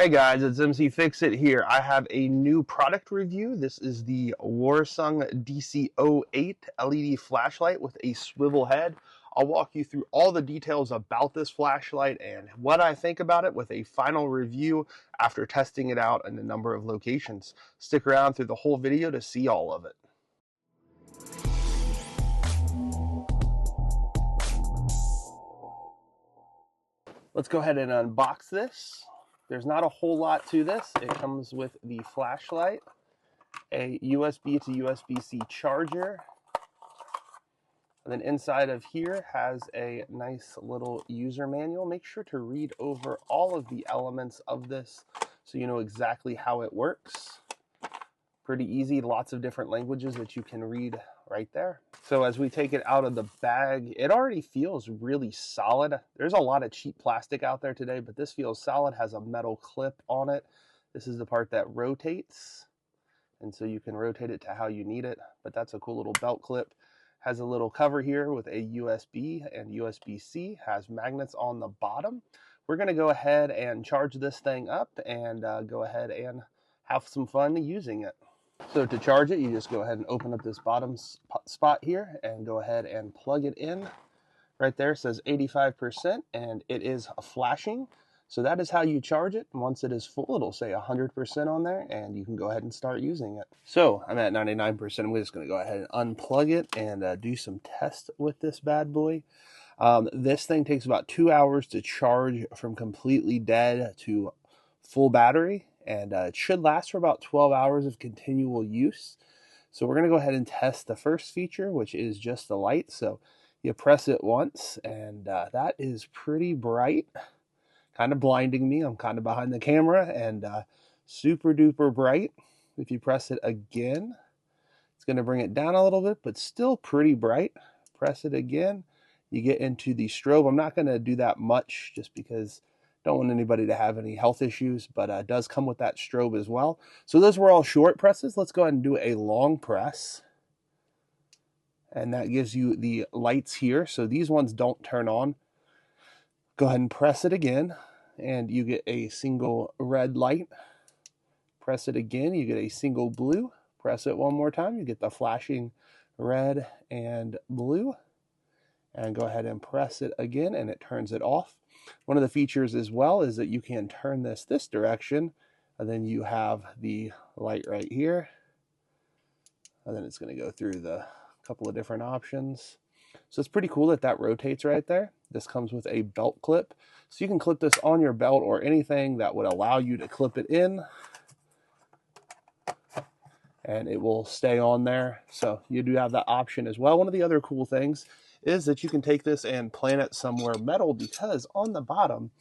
Hey guys, it's mcfixit here. I have a new product review. This is the Warsun DC08 LED flashlight with a swivel head. I'll walk you through all the details about this flashlight and what I think about it with a final review after testing it out in a number of locations. Stick around through the whole video to see all of it. Let's go ahead and unbox this. There's not a whole lot to this. It comes with the flashlight, a USB to USB-C charger, and then inside of here has a nice little user manual. Make sure to read over all of the elements of this so you know exactly how it works. Pretty easy, lots of different languages that you can read right there. So as we take it out of the bag, it already feels really solid. There's a lot of cheap plastic out there today, but this feels solid, has a metal clip on it. This is the part that rotates, and so you can rotate it to how you need it, but that's a cool little belt clip. Has a little cover here with a USB and USB-C, has magnets on the bottom. We're gonna go ahead and charge this thing up and go ahead and have some fun using it. So to charge it, you just go ahead and open up this bottom spot here and go ahead and plug it in. Right there says 85% and it is flashing. So that is how you charge it. Once it is full, it'll say 100% on there and you can go ahead and start using it. So I'm at 99%. We're just going to go ahead and unplug it and do some tests with this bad boy. This thing takes about 2 hours to charge from completely dead to full battery. And it should last for about 12 hours of continual use. So we're going to go ahead and test the first feature, which is just the light. So you press it once, and that is pretty bright, kind of blinding me. I'm kind of behind the camera, and super duper bright. If you press it again, it's going to bring it down a little bit, but still pretty bright. Press it again, you get into the strobe. I'm not going to do that much just because don't want anybody to have any health issues, but it does come with that strobe as well. So those were all short presses. Let's go ahead and do a long press. And that gives you the lights here. So these ones don't turn on. Go ahead and press it again, and you get a single red light. Press it again, you get a single blue. Press it one more time, you get the flashing red and blue. And go ahead and press it again, and it turns it off. One of the features as well is that you can turn this direction, and then you have the light right here, and then it's going to go through the couple of different options. So it's pretty cool that that rotates right there. This comes with a belt clip, so you can clip this on your belt or anything that would allow you to clip it in, and it will stay on there. So you do have that option as well. One of the other cool things is that you can take this and plant it somewhere metal, because on the bottom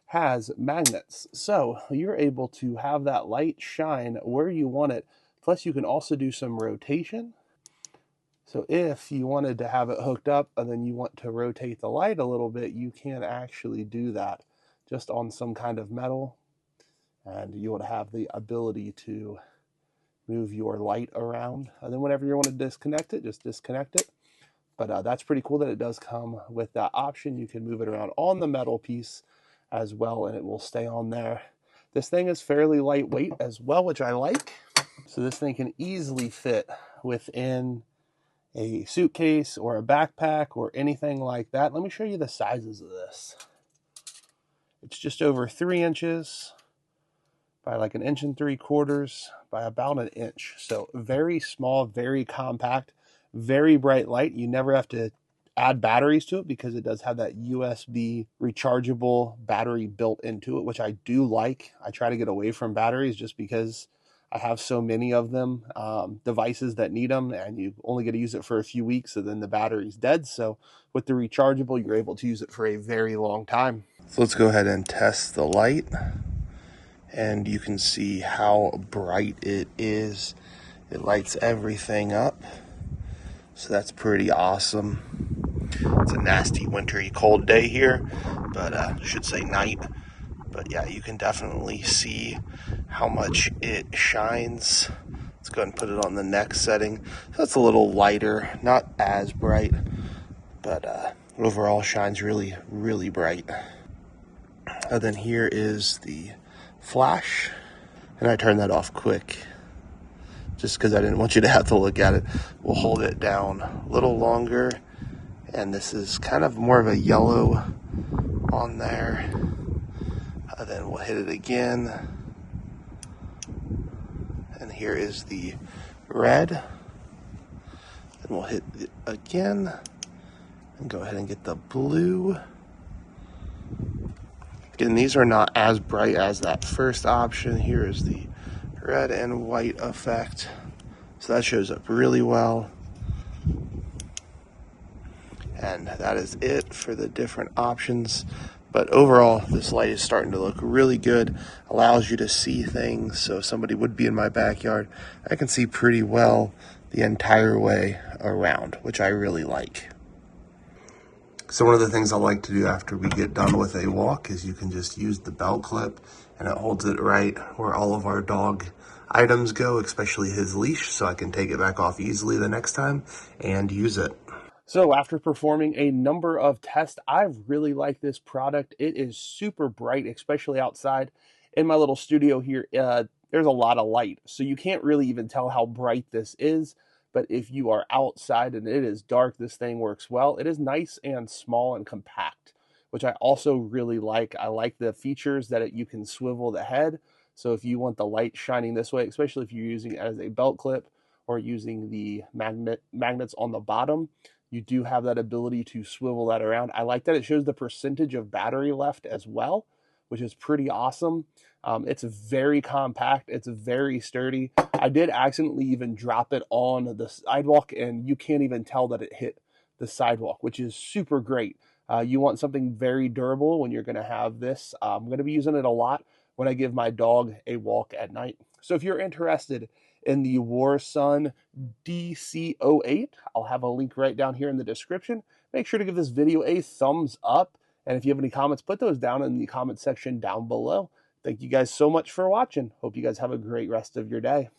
has magnets. So you're able to have that light shine where you want it. Plus you can also do some rotation. So if you wanted to have it hooked up and then you want to rotate the light a little bit, you can actually do that just on some kind of metal. And you would have the ability to move your light around. And then whenever you want to disconnect it, just disconnect it. But that's pretty cool that it does come with that option. You can move it around on the metal piece as well, and it will stay on there. This thing is fairly lightweight as well, which I like. So this thing can easily fit within a suitcase or a backpack or anything like that. Let me show you the sizes of this. It's just over 3 inches by like 1 3/4 by about 1 inch. So very small, very compact. Very bright light. You never have to add batteries to it because it does have that USB rechargeable battery built into it, which I do like. I try to get away from batteries just because I have so many of them, devices that need them, and you only get to use it for a few weeks, and then the battery's dead. So with the rechargeable, you're able to use it for a very long time. So let's go ahead and test the light, and you can see how bright it is. It lights everything up. So that's pretty awesome. It's a nasty wintry cold day here, but I should say night. But yeah, you can definitely see how much it shines. Let's go ahead and put it on the next setting. So it's a little lighter, not as bright, but overall shines really, really bright. And then here is the flash, and I turned that off quick just because I didn't want you to have to look at it. We'll hold it down a little longer, and this is kind of more of a yellow on there. Then we'll hit it again, and here is the red. Then we'll hit it again and go ahead and get the blue. Again, these are not as bright as that first option. Here is the red and white effect, so that shows up really well. And that is it for the different options. But overall, this light is starting to look really good. Allows you to see things. So if somebody would be in my backyard, I can see pretty well the entire way around, which I really like. So one of the things I like to do after we get done with a walk is you can just use the belt clip, and it holds it right where all of our dog items go, especially his leash, so I can take it back off easily the next time and use it. So after performing a number of tests, I really like this product. It is super bright, especially outside. In my little studio here, there's a lot of light, so you can't really even tell how bright this is. But if you are outside and it is dark, this thing works well. It is nice and small and compact, which I also really like. I like the features that you can swivel the head. So if you want the light shining this way, especially if you're using it as a belt clip or using the magnets on the bottom, you do have that ability to swivel that around. I like that it shows the percentage of battery left as well, which is pretty awesome. It's very compact. It's very sturdy. I did accidentally even drop it on the sidewalk, and you can't even tell that it hit the sidewalk, which is super great. You want something very durable when you're going to have this. I'm going to be using it a lot when I give my dog a walk at night. So if you're interested in the Warsun DC08, I'll have a link right down here in the description. Make sure to give this video a thumbs up. And if you have any comments, put those down in the comment section down below. Thank you guys so much for watching. Hope you guys have a great rest of your day.